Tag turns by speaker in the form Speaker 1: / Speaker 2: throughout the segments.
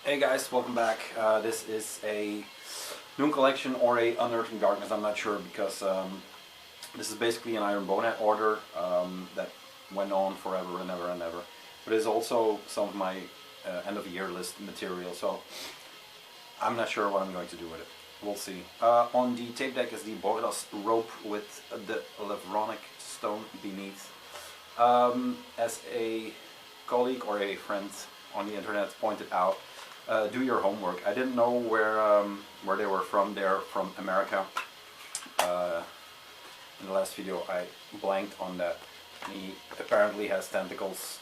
Speaker 1: Hey guys, welcome back. This is a new collection or a Unearthing Darkness, I'm not sure, because this is basically an Iron Bonehead order that went on forever and ever and ever. But it's also some of my end of the year list material, so I'm not sure what I'm going to do with it. We'll see. On the tape deck is the Boredas rope with the Levronic stone beneath. As a colleague or a friend on the internet pointed out, do your homework. I didn't know where they were from. They're from America. In the last video I blanked on that. He apparently has tentacles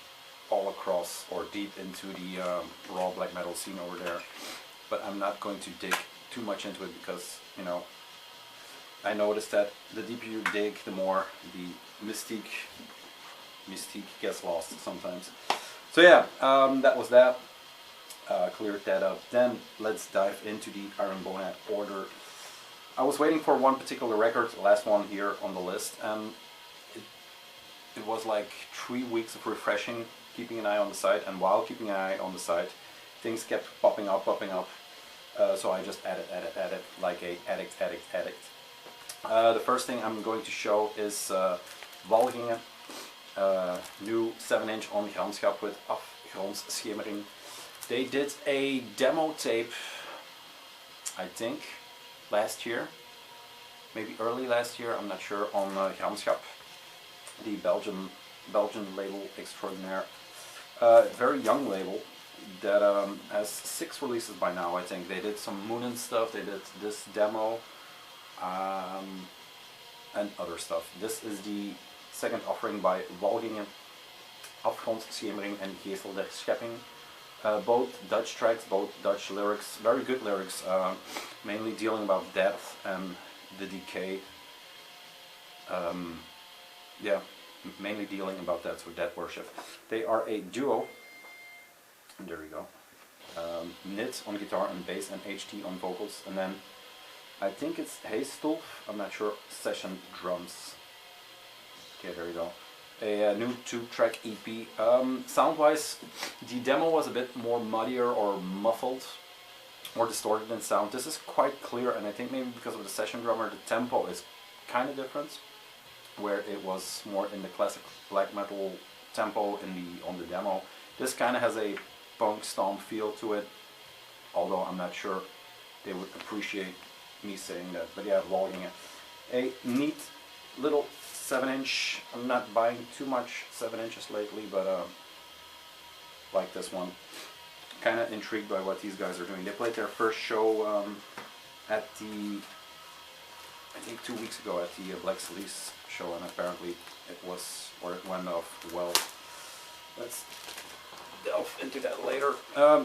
Speaker 1: all across or deep into the raw black metal scene over there. But I'm not going to dig too much into it because, you know, I noticed that the deeper you dig, the more the mystique gets lost sometimes. So yeah, that was that. Cleared that up. Then let's dive into the Iron Bonehead order. I was waiting for one particular record, the last one here on the list, and it was like 3 weeks of refreshing, keeping an eye on the site, and while keeping an eye on the site, things kept popping up. So I just added, like a addict. The first thing I'm going to show is Walgingen, new 7-inch on Gramschap with Afgrondsschimmering. They did a demo tape, I think, last year, maybe early last year, I'm not sure, on Gramschap, the Belgian label extraordinaire. Very young label that has 6 releases by now, I think. They did some Moonin stuff, they did this demo, and other stuff. This is the second offering by Walgingen, Afgrondsschimmering and Geesel der Schepping. Both Dutch tracks, both Dutch lyrics, very good lyrics, mainly dealing about death and the decay. Yeah, mainly dealing about that, so death worship. They are a duo, and there we go. Nit on guitar and bass and HT on vocals, and then I think it's Heystulf, I'm not sure, session drums. Okay, there we go. A new 2-track EP. Sound-wise, the demo was a bit more muddier or muffled, more distorted in sound. This is quite clear, and I think maybe because of the session drummer, the tempo is kind of different, where it was more in the classic black metal tempo on the demo. This kind of has a punk stomp feel to it, although I'm not sure they would appreciate me saying that. But yeah, Walgingen. A neat little 7-inch. I'm not buying too much 7 inches lately, but like this one. Kind of intrigued by what these guys are doing. They played their first show at the, I think 2 weeks ago, at the Black Celeste show, and apparently it went off well. Let's delve into that later.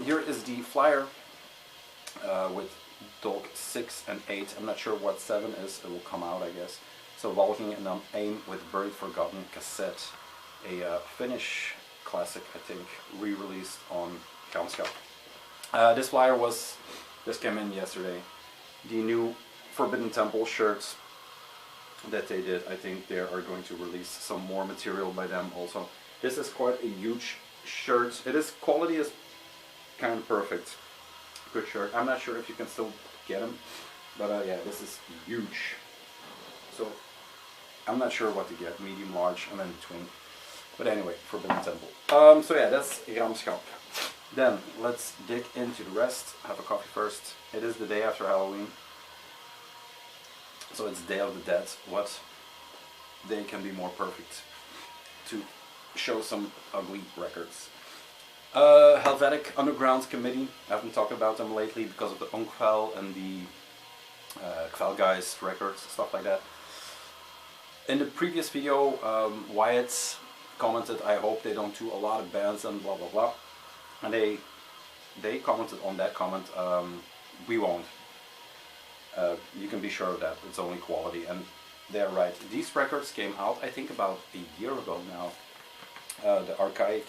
Speaker 1: Here is the flyer with Dolk 6 and 8. I'm not sure what 7 is. It will come out, I guess. So Walgingen and AIM with Buried Forgotten cassette, a Finnish classic, I think, re-released on Gramschap. This flyer this came in yesterday. The new Forbidden Temple shirts that they did, I think they are going to release some more material by them also. This is quite a huge shirt. Quality is kind of perfect. Good shirt. I'm not sure if you can still get them, but yeah, this is huge. So I'm not sure what to get, medium, large, and in between. But anyway, Forbidden Temple. So yeah, that's Gramschap. Then let's dig into the rest. Have a coffee first. It is the day after Halloween, so it's Day of the Dead. What day can be more perfect to show some ugly records? Helvetic Underground committee. I haven't talked about them lately because of the Onkvel and the XIV guys records, stuff like that. In the previous video, Wyatt commented, I hope they don't do a lot of bands and blah blah blah. And they commented on that comment, we won't. You can be sure of that, it's only quality, and they're right. These records came out, I think, about a year ago now. The Archaic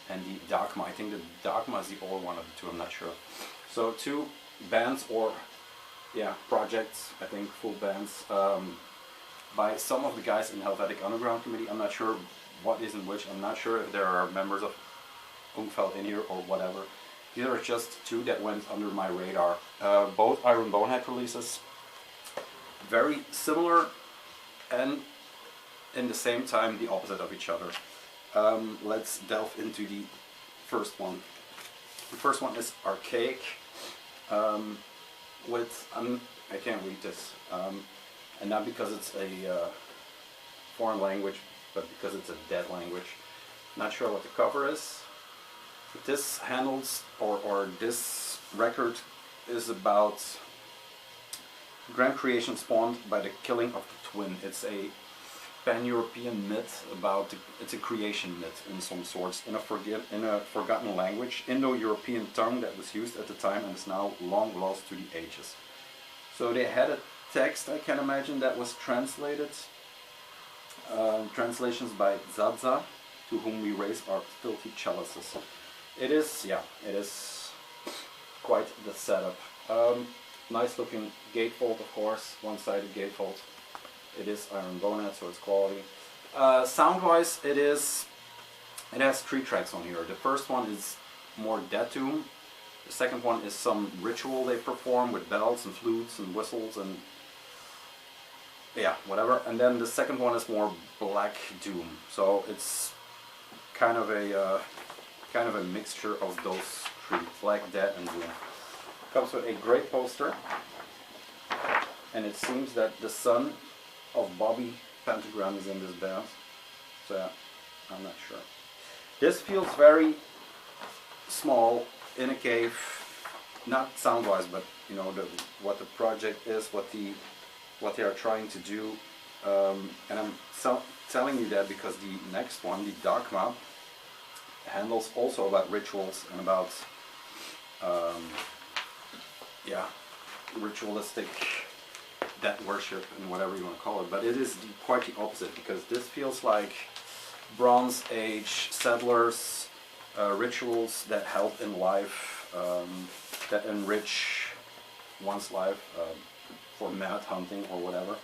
Speaker 1: and the Dogma. I think the Dogma is the older one of the two, I'm not sure. So 2 bands, or yeah, projects, I think, full bands, by some of the guys in Helvetic Underground committee. I'm not sure what is in which. I'm not sure if there are members of Onkvel in here or whatever. These are just two that went under my radar. Both Iron Bonehead releases, very similar and in the same time the opposite of each other. Let's delve into the first one. The first one is Archaic, with, I can't read this, and not because it's a foreign language, but because it's a dead language. Not sure what the cover is. But this handles, or this record is about grand creation spawned by the killing of the twin. It's a pan-European myth about, it's a creation myth in some sorts, in a forgotten language, Indo-European tongue that was used at the time and is now long lost to the ages. So they had a text, I can imagine, that was translated, translations by Zaza, to whom we raise our filthy chalices. It is, yeah, it is quite the setup. Nice looking gatefold, of course, one-sided gatefold. It is Iron Bonehead, so it's quality. Sound-wise, it has 3 tracks on here. The first one is more dead doom. The second one is some ritual they perform with bells and flutes and whistles and yeah, whatever. And then the second one is more black doom. So it's kind of a mixture of those 3, black, dead, and doom. Comes with a great poster, and it seems that the son of Bobby Pentagram is in this band. So yeah, I'm not sure. This feels very small in a cave, not sound-wise, but you know what the project is, what they are trying to do, and I'm telling you that because the next one, the Dogma, handles also about rituals and about yeah, ritualistic death worship and whatever you want to call it, but it is quite the opposite, because this feels like Bronze Age settlers, rituals that help in life, that enrich one's life for mad hunting or whatever.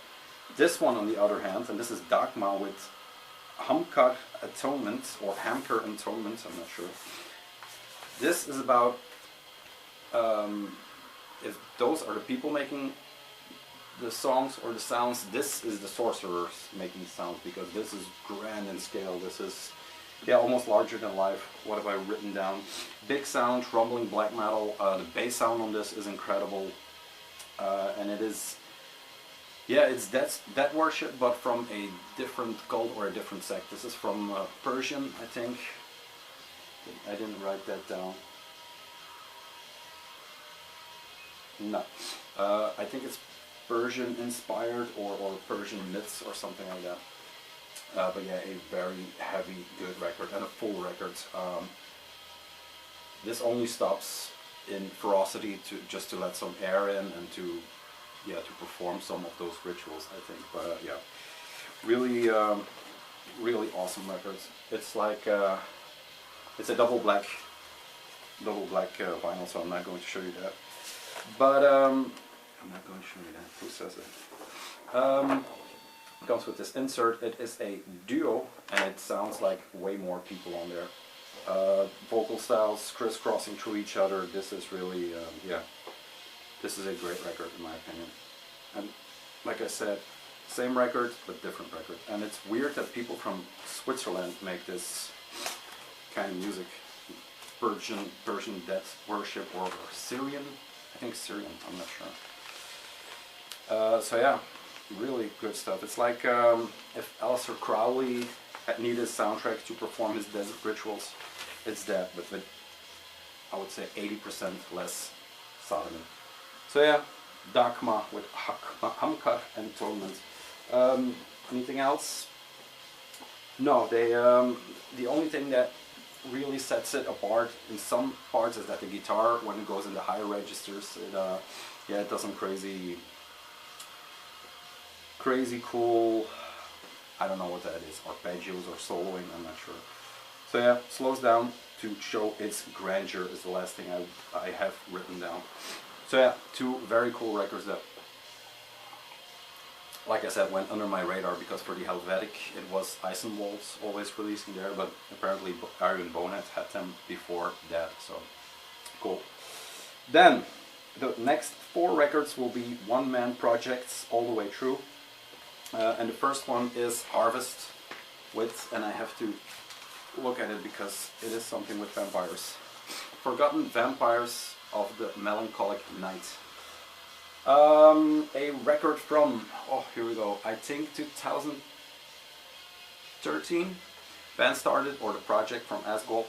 Speaker 1: This one, on the other hand, and this is Dogma with Hamkar Atonement, or Hamker Atonement, I'm not sure. This is about, if those are the people making the songs or the sounds, this is the sorcerers making sounds, because this is grand in scale. This is, yeah, almost larger than life. What have I written down? Big sound, rumbling black metal. The bass sound on this is incredible, and it is, yeah, it's death worship, but from a different cult or a different sect. This is from Persian, I think. I didn't write that down. No, I think it's Persian inspired or Persian myths or something like that. But yeah, a very heavy, good record, and a full record. This only stops in ferocity just to let some air in and to, yeah, to perform some of those rituals, I think. But yeah, really, really awesome records. It's like it's a double black vinyl, so I'm not going to show you that. But I'm not going to show you that. Who says it? Comes with this insert. It is a duo, and it sounds like way more people on there. Vocal styles crisscrossing through each other. This is really, yeah, this is a great record in my opinion. And like I said, same record but different record. And it's weird that people from Switzerland make this kind of music. Persian death worship, or Syrian. I think Syrian, I'm not sure. So yeah, really good stuff. It's like if Aleister Crowley had needed a soundtrack to perform his desert rituals, it's that, but with, I would say, 80% less sodomy. So yeah, Dogma with Hamkar and Atonement. Anything else? No, they, the only thing that really sets it apart in some parts is that the guitar, when it goes in the higher registers, it, yeah, it does some crazy cool, I don't know what that is, arpeggios or soloing, I'm not sure. So yeah, slows down to show its grandeur is the last thing I have written down. So yeah, 2 very cool records that, like I said, went under my radar because for the Helvetic it was Eisenwald's always releasing there, but apparently Iron Bonehead had them before that. So Cool. Then, the next 4 records will be one-man projects all the way through. And the first one is Harvest with, and I have to look at it because it is something with vampires. Forgotten Vampires of the Melancholic Night. A record from, oh, here we go, I think 2013. Band started, or the project from Asgore,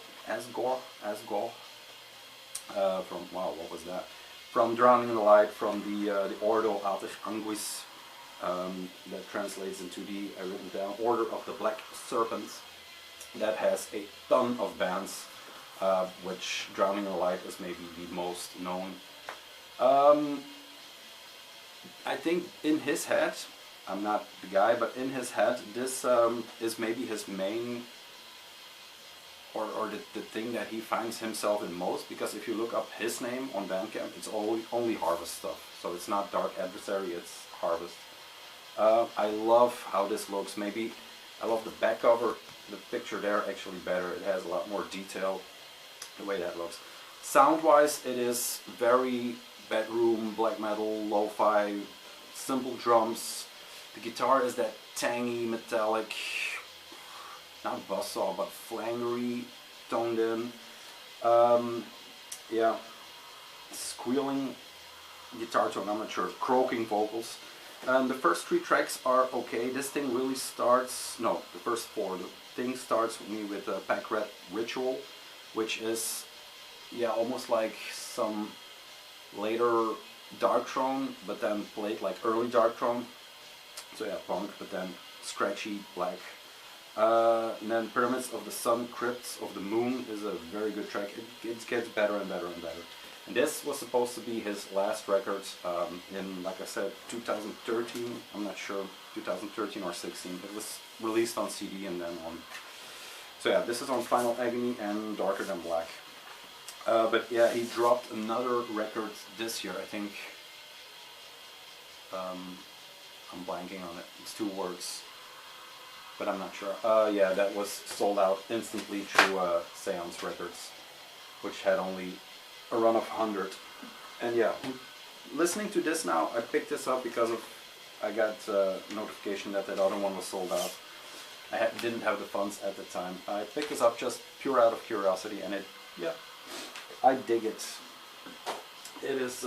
Speaker 1: from, wow, what was that? From Drowning in the Light, from the Ordo Altis Anguis, that translates into the, I written down, Order of the Black Serpents, that has a ton of bands, which Drowning in the Light is maybe the most known. I think in his head, I'm not the guy, but in his head, this is maybe his main, or the thing that he finds himself in most, because if you look up his name on Bandcamp, it's only Harvest stuff. So it's not Dark Adversary, it's Harvest. I love how this looks. Maybe I love the back cover, the picture there actually better. It has a lot more detail, the way that looks. Sound-wise, it is very bedroom, black metal, lo-fi, simple drums. The guitar is that tangy, metallic, not buzzsaw, but flangery, toned in. Yeah, squealing guitar tone, I'm not sure, croaking vocals. The first 3 tracks are okay. This thing really starts, no, the first 4. The thing starts with me with a Pack Rat Ritual, which is, yeah, almost like some later Darkthrone, but then played like early Darkthrone. So yeah, punk, but then scratchy, black. And then Pyramids of the Sun, Crypts of the Moon is a very good track. It gets better and better and better. And this was supposed to be his last record in, like I said, 2013. I'm not sure, 2013 or 16. It was released on CD and then on. So yeah, this is on Final Agony and Darker Than Black. But yeah, he dropped another record this year, I think. I'm blanking on it. It's 2 words, but I'm not sure. Yeah, that was sold out instantly through Seance Records, which had only a run of 100. And yeah, listening to this now, I picked this up because of, I got notification that that other one was sold out. I didn't have the funds at the time. I picked this up just pure out of curiosity, and it, yeah, I dig it. It is,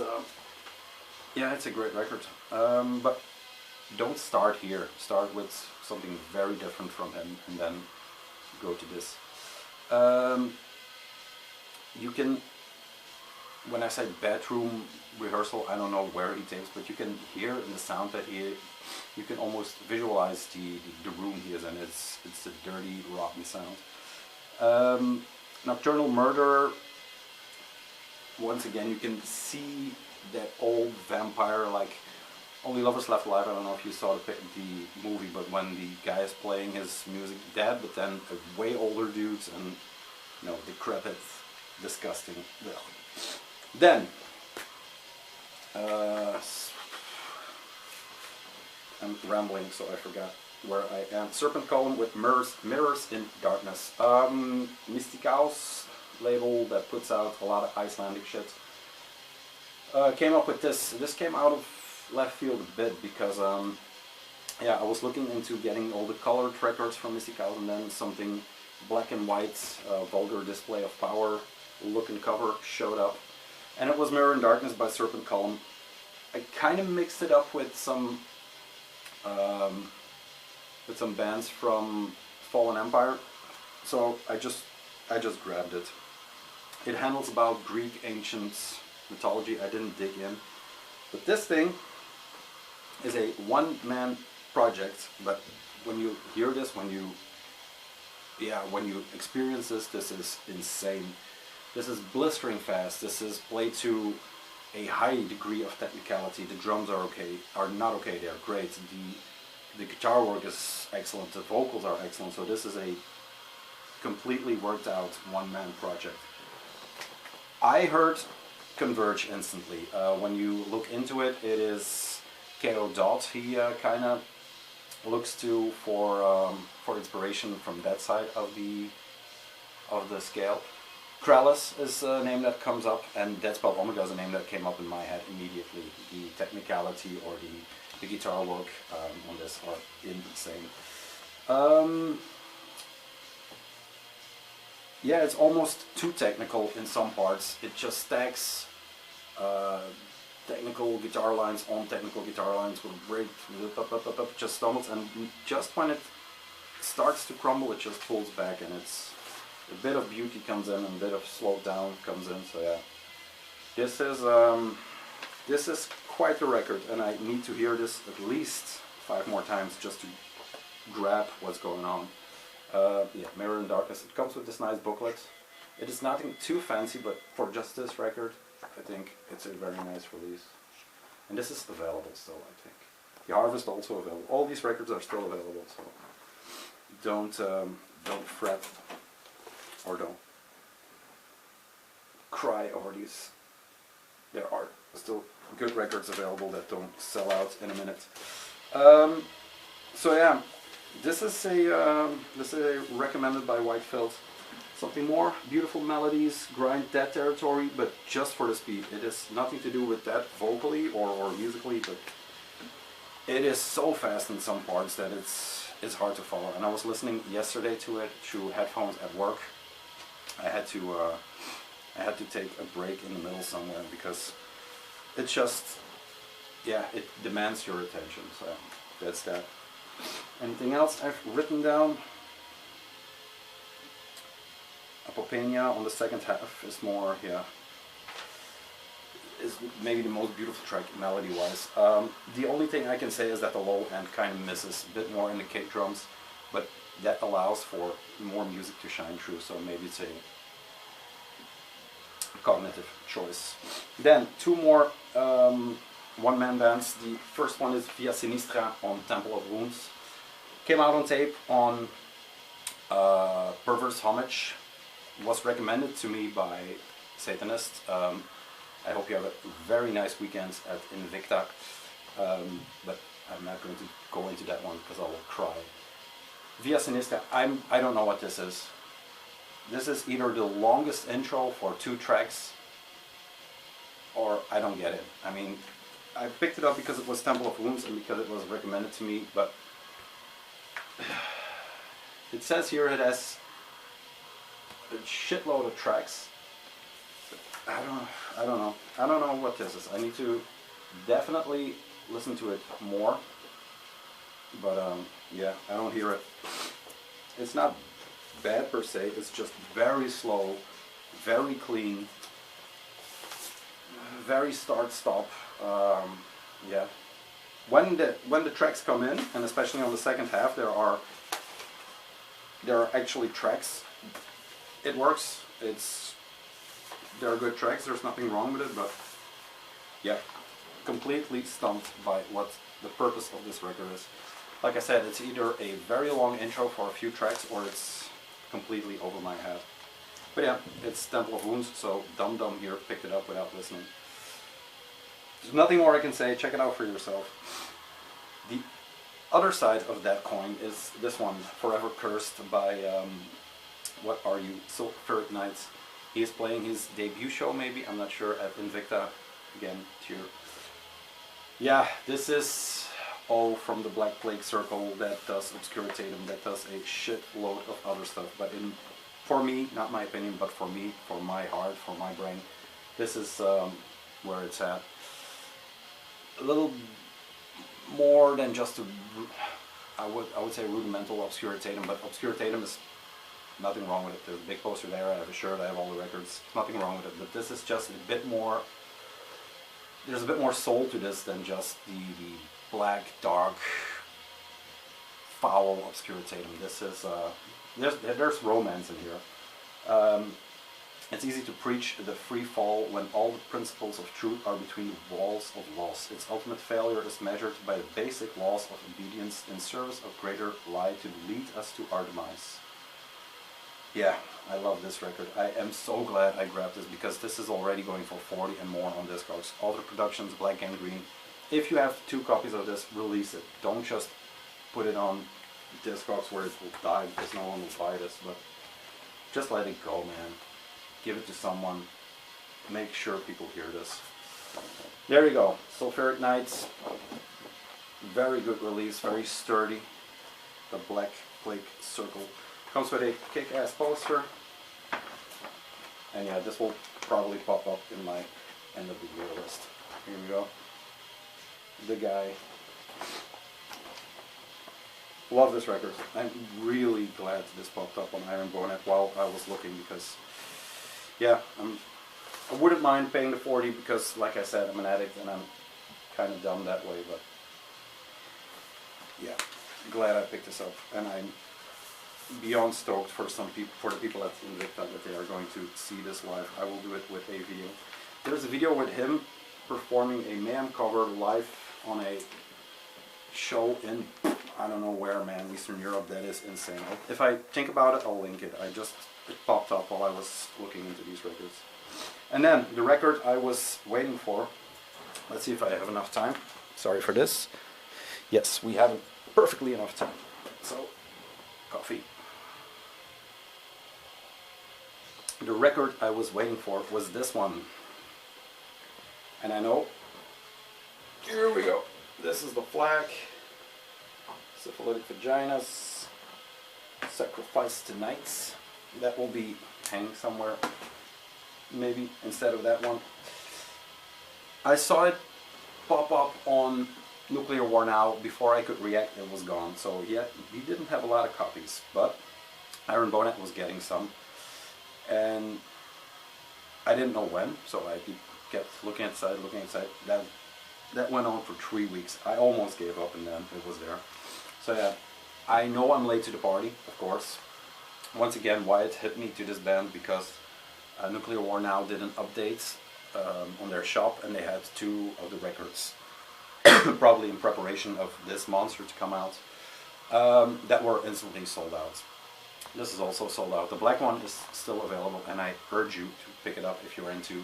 Speaker 1: yeah, it's a great record. But don't start here. Start with something very different from him, and then go to this. You can, when I say bedroom rehearsal, I don't know where he takes, but you can hear in the sound that you can almost visualize the room he is in. It's a dirty, rotten sound. Nocturnal Murder, once again, you can see that old vampire, like Only Lovers Left Alive. I don't know if you saw the movie, but when the guy is playing his music dead, but then a way older dudes and, you know, decrepit, disgusting. Ugh. Then, I'm rambling, so I forgot where I am. Serpent Column with Mirrors in Darkness. Mysticaus label that puts out a lot of Icelandic shit. Came up with this. This came out of left field a bit because, yeah, I was looking into getting all the colored records from Mysticaus, and then something black and white, vulgar display of power look and cover showed up. And it was Mirror in Darkness by Serpent Column. I kind of mixed it up with some bands from Fallen Empire, so I just grabbed it. It handles about Greek ancient mythology. I didn't dig in, but this thing is a one-man project. But when you hear this, when you experience this, this is insane. This is blistering fast. This is played to a high degree of technicality. The drums are not okay, they're great. The guitar work is excellent, the vocals are excellent, so this is a completely worked out one-man project. I heard Converge instantly. When you look into it, it is KO Dot. He kind of looks to for inspiration from that side of the scale. Krallis is a name that comes up, and Dead Spell Omega is a name that came up in my head immediately. The technicality or the guitar work on this are insane. Yeah, it's almost too technical in some parts. It just stacks technical guitar lines on technical guitar lines with great just stumbles, and just when it starts to crumble, it just pulls back, and it's a bit of beauty comes in and a bit of slowed down comes in. So yeah, this is quite a record, and I need to hear this at least 5 more times just to grab what's going on. Yeah, Mirror in Darkness. It comes with this nice booklet. It is nothing too fancy, but for just this record, I think it's a very nice release. And this is available still, I think. The Harvest also available. All these records are still available, so don't fret or don't cry over these. There are still good records available that don't sell out in a minute. So yeah. This is a recommended by White Filth. Something more, beautiful melodies, grind that territory, but just for the speed. It is nothing to do with that vocally or musically, but it is so fast in some parts that it's hard to follow. And I was listening yesterday to it through headphones at work. I had to take a break in the middle somewhere because it's just, yeah, it demands your attention. So that's that. Anything else I've written down? Apopenia on the second half is more, yeah, is maybe the most beautiful track melody-wise. The only thing I can say is that the low end kind of misses a bit more in the kick drums, but that allows for more music to shine through, so maybe it's a cognitive choice. Then 2 more one-man bands. The first one is Via Sinistra on Temple of Wounds. Came out on tape on Perverse Homage. Was recommended to me by Satanist. I hope you have a very nice weekend at Invicta, but I'm not going to go into that one because I will cry. Via Sinistra, I don't know what this is. This is either the longest intro for 2 tracks, or I don't get it. I mean, I picked it up because it was Temple of Wounds and because it was recommended to me, but it says here it has a shitload of tracks. I don't know what this is. I need to definitely listen to it more, but yeah, I don't hear it. It's not bad per se, it's just very slow, very clean, very start-stop. Yeah, when the tracks come in, and especially on the second half, there are actually tracks. It works. There are good tracks. There's nothing wrong with it, but yeah, completely stumped by what the purpose of this record is. Like I said, it's either a very long intro for a few tracks, or it's completely over my head. But yeah, it's Temple of Wounds, so Dum Dum here picked it up without listening. There's nothing more I can say. Check it out for yourself. The other side of that coin is this one, Forever Cursed by What Are You, Sulphuric Nights. He is playing his debut show, maybe, I'm not sure, at Invicta. Again, here. Yeah, this is all from the Black Plague Circle that does Obscuritatum, that does a shitload of other stuff. But for me, not my opinion, but for me, for my heart, for my brain, this is where it's at. A little more than just a, I would say rudimental Obscuritatum, but Obscuritatum is nothing wrong with it. There's a big poster there, I have a shirt, I have all the records, nothing wrong with it, but this is just a bit more, there's a bit more soul to this than just the black, dark, foul Obscuritatum. This is, there's romance in here. It's easy to preach the free fall when all the principles of truth are between the walls of loss. Its ultimate failure is measured by the basic laws of obedience in service of greater lie to lead us to our demise. Yeah, I love this record. I am so glad I grabbed this because this is already going for 40 and more on Discogs. Alter Productions, Black Gangrene. If you have 2 copies of this, release it. Don't just put it on Discogs where it will die because no one will buy this, but just let it go, man. give it to someone. Make sure people hear this. There you go, Sulphuric Nights. Very good release, very sturdy. The Black Plague Circle comes with a kick-ass poster. And yeah, this will probably pop up in my end of the year list. Here we go. The Guy. Love this record. I'm really glad this popped up on Iron Bonehead while I was looking, because yeah, I wouldn't mind paying the 40 because, like I said, I'm an addict and I'm kind of dumb that way, but yeah, glad I picked this up, and I'm beyond stoked for the people at Invicta that they are going to see this live. I will do it with a video. There's a video with him performing a Mayhem cover live on a show in, I don't know where, man, Eastern Europe. That is insane. If I think about it, I'll link it. It popped up while I was looking into these records. And then the record I was waiting for, let's see if I have enough time. Sorry for this. Yes, we have perfectly enough time. So, coffee. The record I was waiting for was this one. And I know, here we go. This is the flag. Syphilitic Vaginas. Sacrifice to Knights. That will be hanging somewhere, maybe instead of that one. I saw it pop up on Nuclear War Now. Before I could react, it was gone. So yeah, he didn't have a lot of copies, but Iron Bonehead was getting some, and I didn't know when, so I kept looking inside. That went on for 3 weeks. I almost gave up, and then it was there. So yeah, I know I'm late to the party, of course. Once again, Wyatt hit me to this band because Nuclear War Now did an update on their shop, and they had 2 of the records, probably in preparation of this monster to come out, that were instantly sold out. This is also sold out. The black one is still available, and I urge you to pick it up if you're into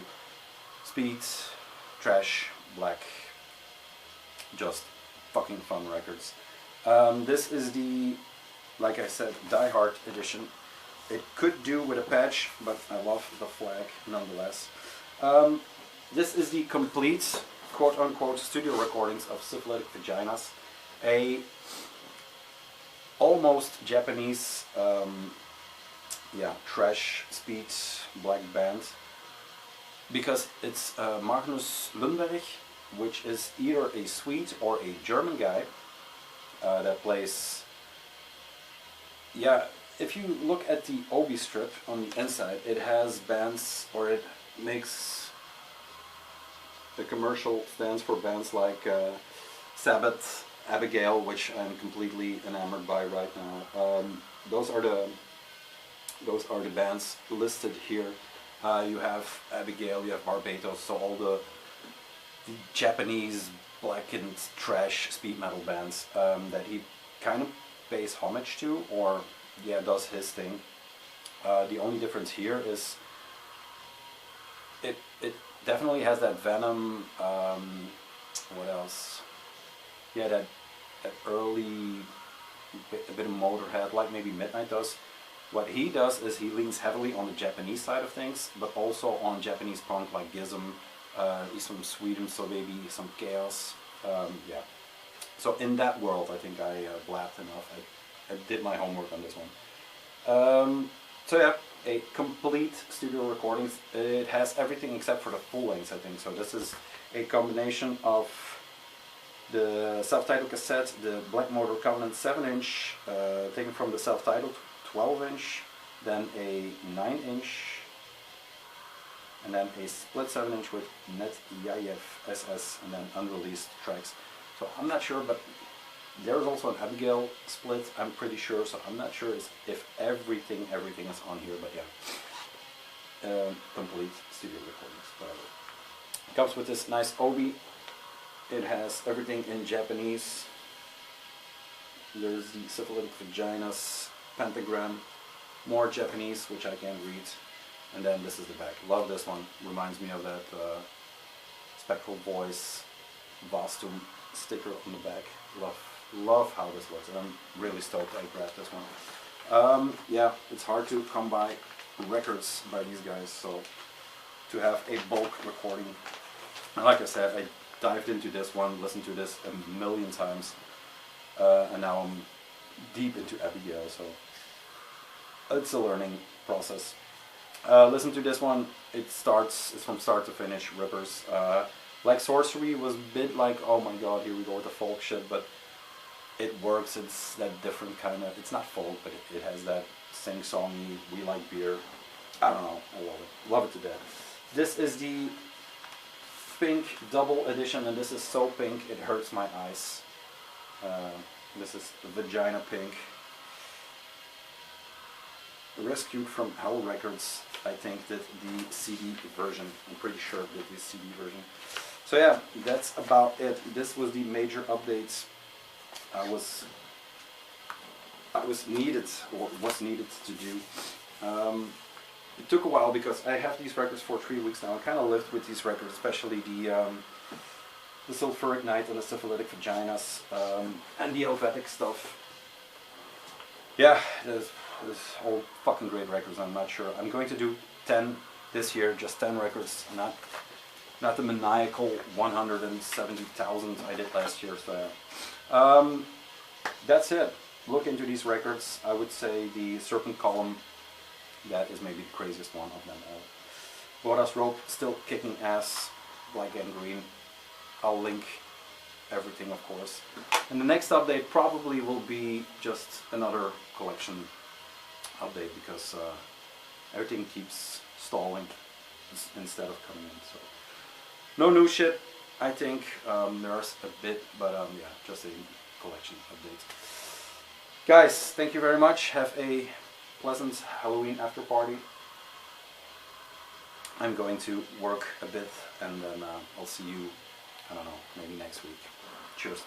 Speaker 1: speed, trash, black, just fucking fun records. This is the, like I said, Die Hard edition. It could do with a patch, but I love the flag nonetheless. This is the complete, quote-unquote, studio recordings of Syphilitic Vaginas, a almost Japanese, yeah, trash speed black band, because it's Magnus Lundberg, which is either a Swede or a German guy that plays. Yeah, if you look at the Obi strip on the inside, it has bands, or it makes the commercial stands for bands like Sabbath, Abigail, which I'm completely enamored by right now. Those are the bands listed here. You have Abigail, you have Barbados, so all the Japanese black and trash speed metal bands that he kind of pays homage to, or yeah, does his thing. The only difference here is it definitely has that Venom, what else? Yeah, that early, a bit of Motorhead, like maybe Midnight does. What he does is he leans heavily on the Japanese side of things, but also on Japanese punk like Gizm. He's from Sweden, so maybe some Chaos. Yeah. So in that world, I think I blabbed enough. I did my homework on this one. So yeah, a complete studio recordings. It has everything except for the full length, I think. So this is a combination of the self-titled cassette, the Black Motor Covenant 7-inch, taken from the self-titled 12-inch, then a 9-inch, and then a split 7-inch with Net Yayev SS, and then unreleased tracks. So I'm not sure, but there's also an Abigail split, I'm pretty sure, so I'm not sure if everything is on here, but yeah. Complete studio recordings, whatever. It comes with this nice Obi. It has everything in Japanese. There's the Syphilitic Vaginas pentagram, more Japanese, which I can't read, and then this is the back. Love this one. Reminds me of that Spectral Voice Vastum sticker on the back. Love how this looks, and I'm really stoked I grabbed this one. Yeah, it's hard to come by records by these guys, so to have a bulk recording. And like I said, I dived into this one, listened to this a million times, and now I'm deep into Abigail, so it's a learning process. Listen to this one, it's from start to finish, rippers. Like Sorcery was a bit like, oh my god, here we go with the folk shit, but it works. It's that different kind of, it's not folk, but it has that sing-songy, we like beer. I don't know, I love it to death. This is the pink double edition, and this is so pink it hurts my eyes. This is the Vagina Pink. Rescued from Hell Records, I think, did the CD version. I'm pretty sure did the CD version. So yeah, that's about it. This was the major updates I was needed, or was needed to do. It took a while because I have these records for 3 weeks now. I kind of lived with these records, especially the Sulphuric Night and the Syphilitic Vaginas, and the Helvetic stuff. Yeah, there's all fucking great records. I'm not sure. I'm going to do 10 this year, just 10 records, not the maniacal 170,000 I did last year. So yeah. That's it. Look into these records. I would say the Serpent Column, that is maybe the craziest one of them all. Bodas Rope, still kicking ass, black and green. I'll link everything, of course. And the next update probably will be just another collection update, because everything keeps stalling instead of coming in. So no new shit, I think. There's a bit, but yeah, just a collection update. Guys, thank you very much. Have a pleasant Halloween after party. I'm going to work a bit, and then I'll see you, I don't know, maybe next week. Cheers.